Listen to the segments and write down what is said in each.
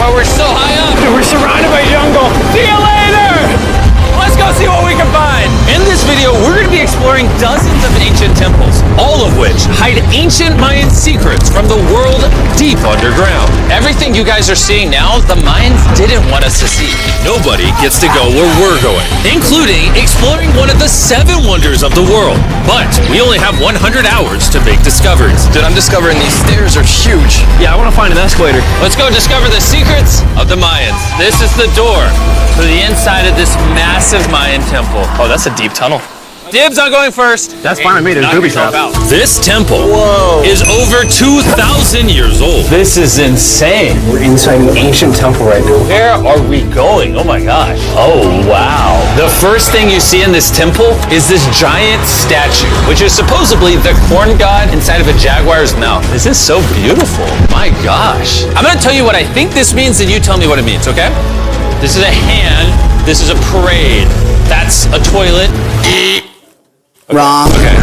why we're so high up. We're surrounded by jungle. See you later! Let's go see what we can find. In this video, we're going to be exploring dozens of ancient temples, all of which hide ancient Mayan secrets from the world deep underground. Everything you guys are seeing now, the Mayans didn't want us to see. Nobody gets to go where we're going, including exploring one of the 7 wonders of the world. But we only have 100 hours to make discoveries. Dude, I'm discovering these stairs are huge. Yeah, I want to find an escalator. Let's go discover the secrets of the Mayans. This is the door to the inside of this massive Mayan temple. Oh, that's a deep tunnel. Dibs on going first. That's fine with me. There's booby traps. This temple is over 2,000 years old. This is insane. We're inside an ancient temple right now. Where are we going? Oh my gosh. Oh wow. The first thing you see in this temple is this giant statue, which is supposedly the corn god inside of a jaguar's mouth. This is so beautiful. My gosh. I'm gonna tell you what I think this means and you tell me what it means, okay? This is a hand. This is a parade. That's a toilet. Wrong. Okay.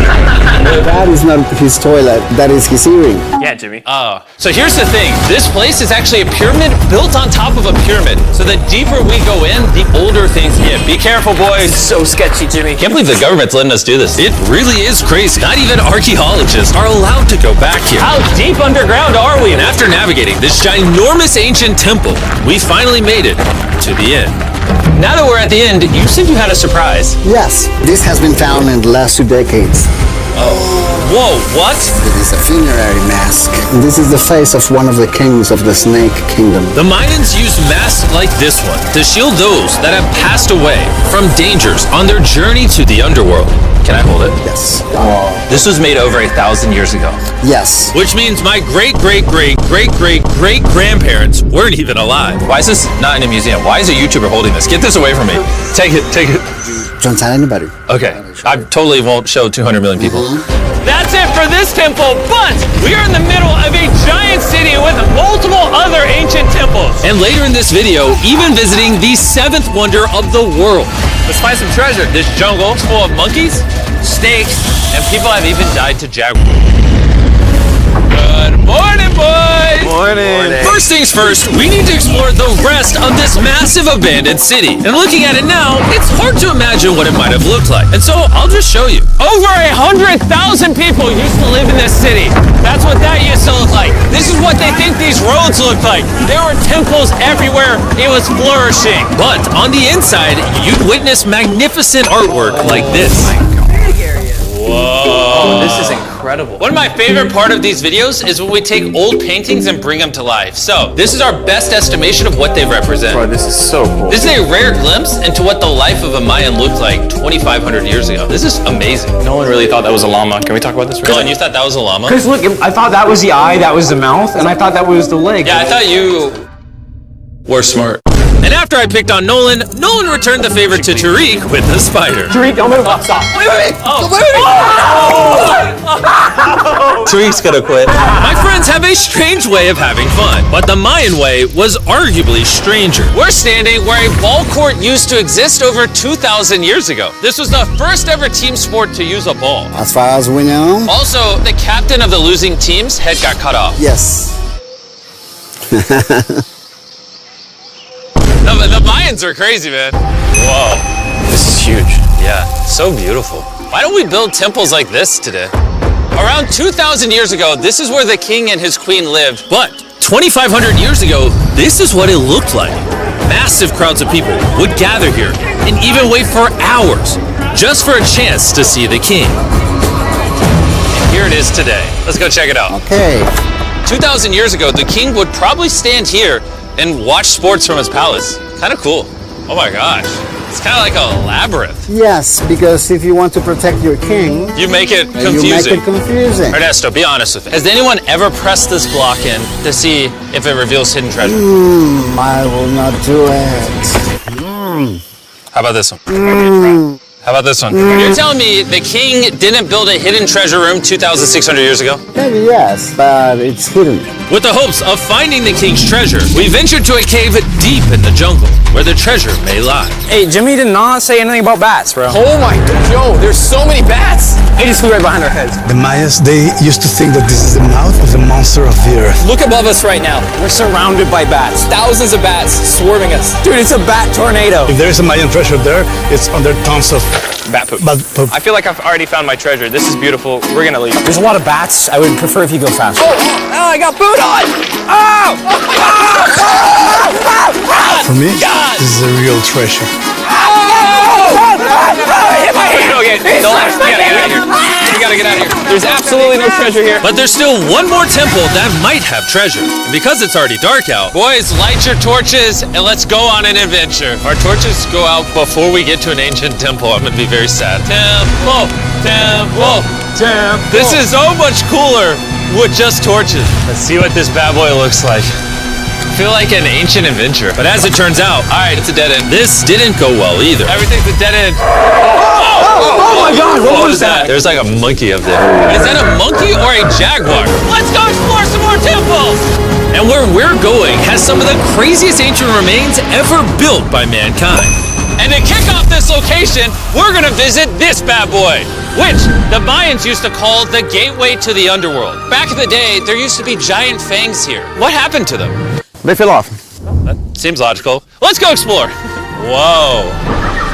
That is not his toilet. That is his earring. Yeah, Jimmy. Oh. So here's the thing. This place is actually a pyramid built on top of a pyramid. So the deeper we go in, the older things get. Be careful, boys. So sketchy, Jimmy. Can't believe the government's letting us do this. It really is crazy. Not even archaeologists are allowed to go back here. How deep underground are we? And after navigating this ginormous ancient temple, we finally made it to the end. Now that we're at the end, you said you had a surprise. Yes, this has been found in the last 2 decades. Whoa, what? It is a funerary mask. This is the face of one of the kings of the Snake Kingdom. The Mayans used masks like this one to shield those that have passed away from dangers on their journey to the underworld. Can I hold it? Yes. This was made over 1,000 years ago. Yes. Which means my great-great-great-great-great-grandparents weren't even alive. Why is this not in a museum? Why is a YouTuber holding this? Get this away from me. Take it, take it. Don't tell anybody. Okay, I totally won't show 200 million people. That's it for this temple, but we are in the middle of a giant city with multiple other ancient temples. And later in this video, even visiting the 7th wonder of the world. Let's find some treasure. This jungle is full of monkeys, snakes, and people have even died to jaguars. Good morning, boys! Morning. First things first, we need to explore the rest of this massive abandoned city. And looking at it now, it's hard to imagine what it might have looked like. And so I'll just show you. Over 100,000 people used to live in this city. That's what that used to look like. This is what they think these roads look like. There were temples everywhere. It was flourishing. But on the inside, you'd witness magnificent artwork like this. Whoa. This is incredible. One of my favorite part of these videos is when we take old paintings and bring them to life. So this is our best estimation of what they represent. Bro, this is so cool. This is a rare glimpse into what the life of a Mayan looked like 2,500 years ago. This is amazing. No one really thought that was a llama. Can we talk about this? Colin, you thought that was a llama? Because look, I thought that was the eye, that was the mouth, and I thought that was the leg. Yeah, I thought you were smart. And after I picked on Nolan, Nolan returned the favor to Tariq with the spider. Tariq, don't move. Stop. Wait. Tariq's gonna quit. My friends have a strange way of having fun, but the Mayan way was arguably stranger. We're standing where a ball court used to exist over 2,000 years ago. This was the first ever team sport to use a ball. As far as we know. Also, the captain of the losing team's head got cut off. Yes. The Mayans are crazy, man. Whoa. This is huge. Yeah, so beautiful. Why don't we build temples like this today? Around 2,000 years ago, this is where the king and his queen lived. But 2,500 years ago, this is what it looked like. Massive crowds of people would gather here and even wait for hours just for a chance to see the king. And here it is today. Let's go check it out. Okay. 2,000 years ago, the king would probably stand here and watch sports from his palace. Kind of cool. Oh my gosh. It's kind of like a labyrinth. Yes, because if you want to protect your king, You make it confusing. you make it confusing. Ernesto, be honest with me. Has anyone ever pressed this block in to see if it reveals hidden treasure? I will not do it. How about this one? How How about this one? You're telling me the king didn't build a hidden treasure room 2,600 years ago? Maybe yes, but it's hidden. With the hopes of finding the king's treasure, we ventured to a cave deep in the jungle where the treasure may lie. Hey, Jimmy did not say anything about bats, bro. Oh my god, yo, there's so many bats. They just flew right behind our heads. The Mayas, they used to think that this is the mouth of the monster of the earth. Look above us right now. We're surrounded by bats. Thousands of bats swarming us. Dude, it's a bat tornado. If there is a Mayan treasure there, it's under tons of Bat poop. bat poop. I feel like I've already found my treasure. This is beautiful. We're gonna leave. There's a lot of bats. I would prefer if you go faster. Oh, I got food on! For me, this is a real treasure. Okay, no, we gotta get out of here. We gotta get out of here. There's absolutely no treasure here. But there's still one more temple that might have treasure. And because it's already dark out, boys, light your torches and let's go on an adventure. Our torches go out before we get to an ancient temple. I'm gonna be very sad. Temple, temple, temple. This is so much cooler with just torches. Let's see what this bad boy looks like. I feel like an ancient adventure. But as it turns out, all right, it's a dead end. This didn't go well either. Everything's a dead end. Oh my god, what was that? There's like a monkey up there. Is that a monkey or a jaguar? Let's go explore some more temples! And where we're going has some of the craziest ancient remains ever built by mankind. And to kick off this location, we're gonna visit this bad boy, which the Mayans used to call the gateway to the underworld. Back in the day, there used to be giant fangs here. What happened to them? They fell off. That seems logical. Let's go explore. Whoa,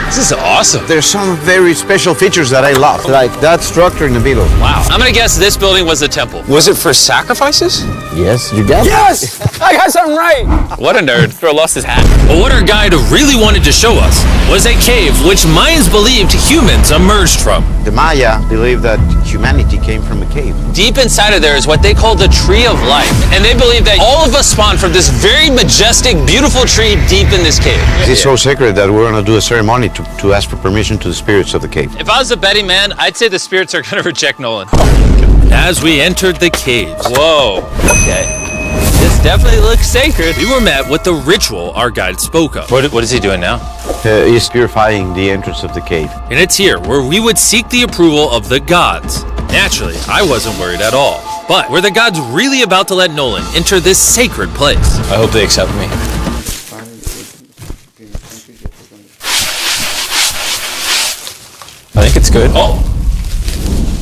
this is awesome. There's some very special features that I love, like that structure in the middle. Wow. I'm gonna guess this building was a temple. Was it for sacrifices? Yes, you got it. Yes! I got something right! What a nerd. Throw lost his hat. But what our guide really wanted to show us was a cave which Mayans believed humans emerged from. The Maya believed that humanity came from a cave. Deep inside of there is what they call the Tree of Life. And they believe that all of us spawned from this very majestic, beautiful tree deep in this cave. It's so sacred that we're going to do a ceremony to ask for permission to the spirits of the cave. If I was a betting man, I'd say the spirits are going to reject Nolan. As we entered the caves. Whoa. Okay. This definitely looks sacred. We were met with the ritual our guide spoke of. What is he doing now? He's purifying the entrance of the cave. And it's here where we would seek the approval of the gods. Naturally, I wasn't worried at all. But were the gods really about to let Nolan enter this sacred place? I hope they accept me. I think it's good. Oh.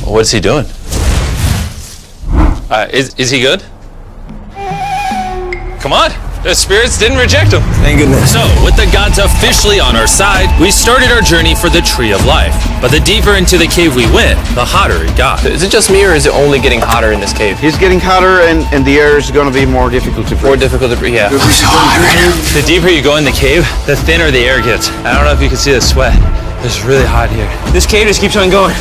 What is he doing? Is he good? Come on. The spirits didn't reject him. Thank goodness. So, with the gods officially on our side, we started our journey for the Tree of Life. But the deeper into the cave we went, the hotter it got. Is it just me or is it only getting hotter in this cave? It's getting hotter and the air is going to be more difficult to breathe. More difficult to breathe, yeah. The deeper you go in the cave, the thinner the air gets. I don't know if you can see the sweat. It's really hot here. This cave just keeps on going.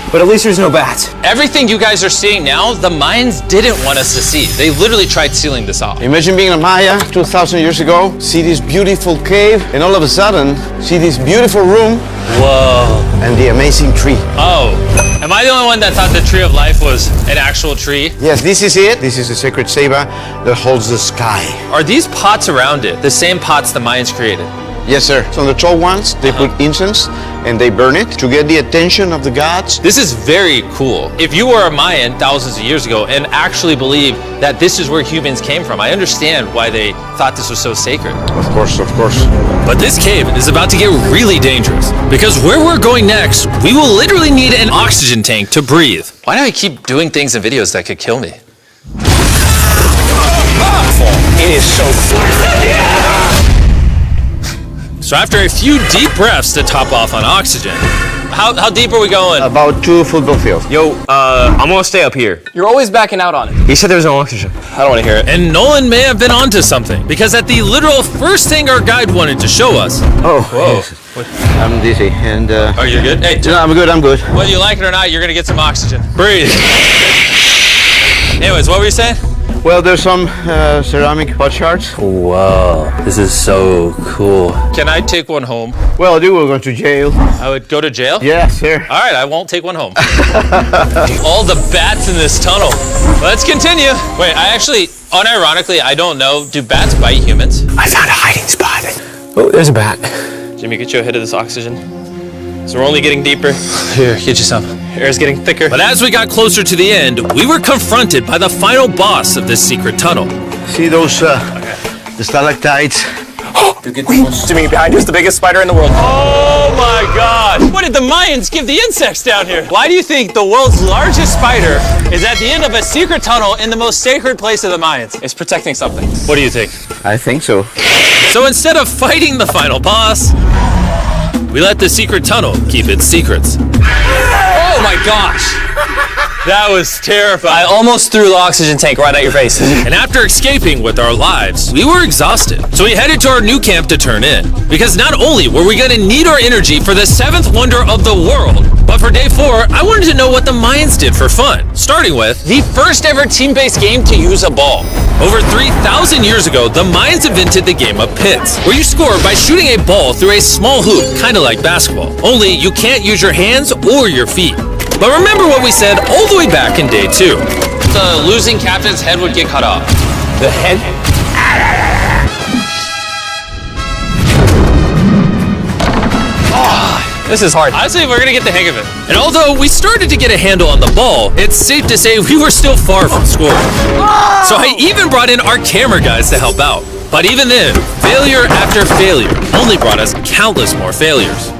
But at least there's no bats. Everything you guys are seeing now, the Mayans didn't want us to see. They literally tried sealing this off. Imagine being a Maya 2,000 years ago, see this beautiful cave, and all of a sudden, see this beautiful room Whoa. and the amazing tree. Oh, am I the only one that thought the Tree of Life was an actual tree? Yes, this is it. This is the sacred ceiba that holds the sky. Are these pots around it the same pots the Mayans created? Yes, sir. So on the tall ones, they put incense and they burn it to get the attention of the gods. This is very cool. If you were a Mayan thousands of years ago and actually believe that this is where humans came from, I understand why they thought this was so sacred. Of course, of course. But this cave is about to get really dangerous because where we're going next, we will literally need an oxygen tank to breathe. Why do I keep doing things in videos that could kill me? It is so So after a few deep breaths to top off on oxygen, how deep are we going? About 2 football fields. Yo, I'm gonna stay up here. You're always backing out on it. He said there was no oxygen. I don't want to hear it. And Nolan may have been onto something because at the literal first thing our guide wanted to show us. Oh, Whoa. yes. I'm dizzy and... Are you good? Hey, No, I'm good, I'm good. whether you like it or not, you're gonna get some oxygen. Breathe. Anyways, what were you saying? Well, there's some ceramic pot shards. Whoa, this is so cool. Can I take one home? Well, you will go to jail. I would go to jail? Yes, sir. All right, I won't take one home. All the bats in this tunnel. Let's continue. Wait, I actually, unironically, I don't know, do bats bite humans? I found a hiding spot. Oh, there's a bat. Jimmy, get you a hit of this oxygen. So we're only getting deeper. Here, get you some. Air's getting thicker. But as we got closer to the end, we were confronted by the final boss of this secret tunnel. See those the stalactites? Jimmy, behind you is the biggest spider in the world. Oh my God! What did the Mayans give the insects down here? Why do you think the world's largest spider is at the end of a secret tunnel in the most sacred place of the Mayans? It's protecting something. What do you think? I think so. So instead of fighting the final boss, we let the secret tunnel keep its secrets. Oh my gosh! That was terrifying. I almost threw the oxygen tank right at your face. And after escaping with our lives, we were exhausted. So we headed to our new camp to turn in. Because not only were we going to need our energy for the 7th wonder of the world, but for day 4, I wanted to know what the Mayans did for fun. Starting with the first ever team-based game to use a ball. Over 3,000 years ago, the Mayans invented the game of pits, where you score by shooting a ball through a small hoop, kind of like basketball. Only you can't use your hands or your feet. But remember what we said all the way back in day 2. The losing captain's head would get cut off. The head? This is hard. Honestly, we're gonna get the hang of it. And although we started to get a handle on the ball, it's safe to say we were still far from scoring. So I even brought in our camera guys to help out. But even then, failure after failure only brought us countless more failures.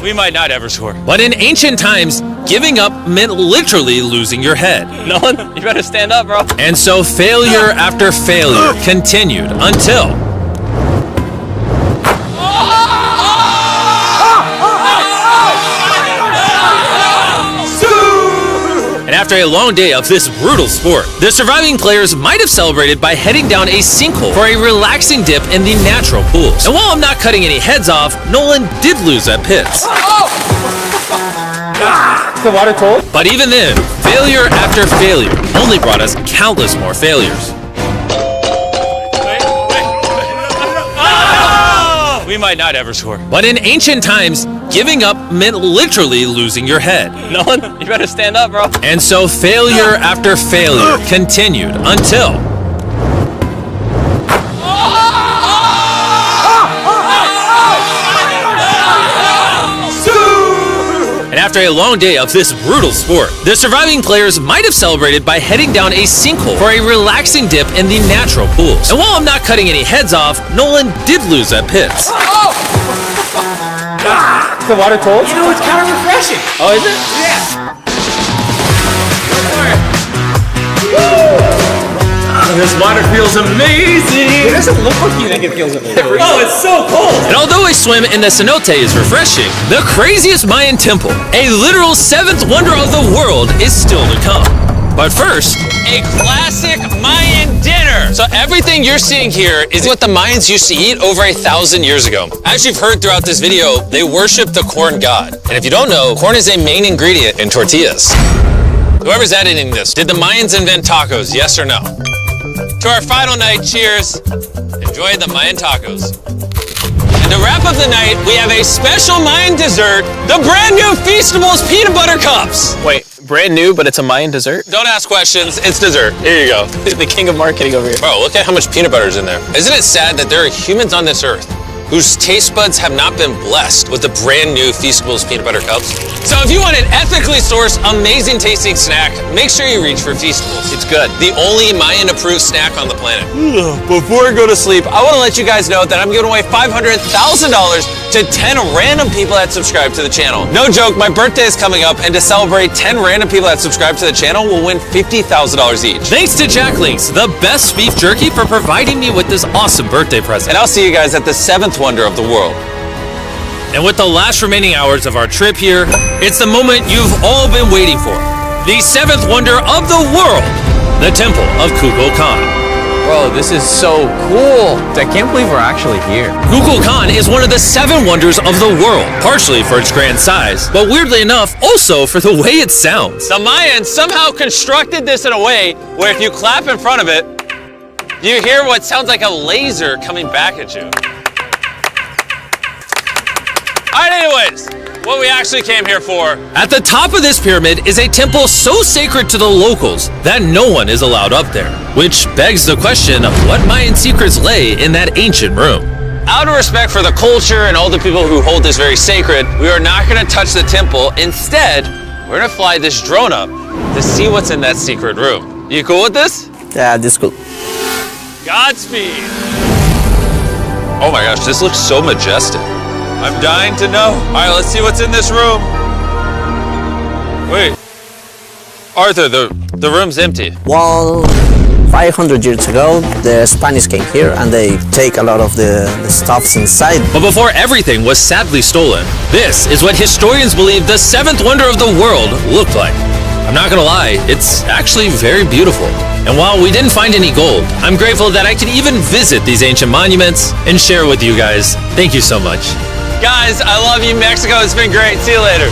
We might not ever score. But in ancient times, giving up meant literally losing your head. Nolan, you better stand up, bro. And so failure after failure continued until... And after a long day of this brutal sport, the surviving players might have celebrated by heading down a sinkhole for a relaxing dip in the natural pools. And while I'm not cutting any heads off, Nolan did lose at pits. The water cold? But even then, failure after failure only brought us countless more failures. We might not ever score. But in ancient times, giving up meant literally losing your head. Nolan, you better stand up, bro. And so failure after failure continued until... And after a long day of this brutal sport, the surviving players might have celebrated by heading down a sinkhole for a relaxing dip in the natural pools. And while I'm not cutting any heads off, Nolan did lose at pits. Is the water cold? You know, it's kind of refreshing. Oh, is it? This water feels amazing. It doesn't look like you think it feels amazing. Oh, it's so cold. And although a swim in the cenote is refreshing, the craziest Mayan temple, a literal 7th wonder of the world, is still to come. But first, a classic Mayan dinner. So everything you're seeing here is what the Mayans used to eat over 1,000 years ago. As you've heard throughout this video, they worship the corn god. And if you don't know, corn is a main ingredient in tortillas. Whoever's editing this, did the Mayans invent tacos, yes or no? To our final night, cheers. Enjoy the Mayan tacos. And to wrap up the night, we have a special Mayan dessert, the brand new Feastables peanut butter cups. Wait, brand new, but it's a Mayan dessert? Don't ask questions, it's dessert. Here you go. The king of marketing over here. Bro, look at how much peanut butter is in there. Isn't it sad that there are humans on this earth whose taste buds have not been blessed with the brand new Feastables peanut butter cups? So if you want an ethically sourced, amazing tasting snack, make sure you reach for Feastables. It's good. The only Mayan approved snack on the planet. Before I go to sleep, I want to let you guys know that I'm giving away $500,000 to 10 random people that subscribe to the channel. No joke, my birthday is coming up, and to celebrate 10 random people that subscribe to the channel will win $50,000 each. Thanks to Jack Links, the best beef jerky, for providing me with this awesome birthday present. And I'll see you guys at the 7th wonder of the world. And with the last remaining hours of our trip here, it's the moment you've all been waiting for. The 7th wonder of the world, the Temple of Kukulkan. Bro, this is so cool. I can't believe we're actually here. Kukulkan is one of the 7 wonders of the world, partially for its grand size, but weirdly enough, also for the way it sounds. The Mayans somehow constructed this in a way where if you clap in front of it, you hear what sounds like a laser coming back at you. All right, anyways, what we actually came here for. At the top of this pyramid is a temple so sacred to the locals that no one is allowed up there, which begs the question of what Mayan secrets lay in that ancient room. out of respect for the culture and all the people who hold this very sacred, we are not gonna touch the temple. Instead, we're gonna fly this drone up to see what's in that secret room. You cool with this? Yeah, this is cool. Godspeed. Oh my gosh, this looks so majestic. I'm dying to know. All right, let's see what's in this room. Wait. Arthur, the room's empty. Well, 500 years ago, the Spanish came here and they take a lot of the stuffs inside. But before everything was sadly stolen, this is what historians believe the seventh wonder of the world looked like. I'm not gonna lie, it's actually very beautiful. And while we didn't find any gold, I'm grateful that I could even visit these ancient monuments and share with you guys. Thank you so much. Guys, I love you, Mexico. It's been great. See you later.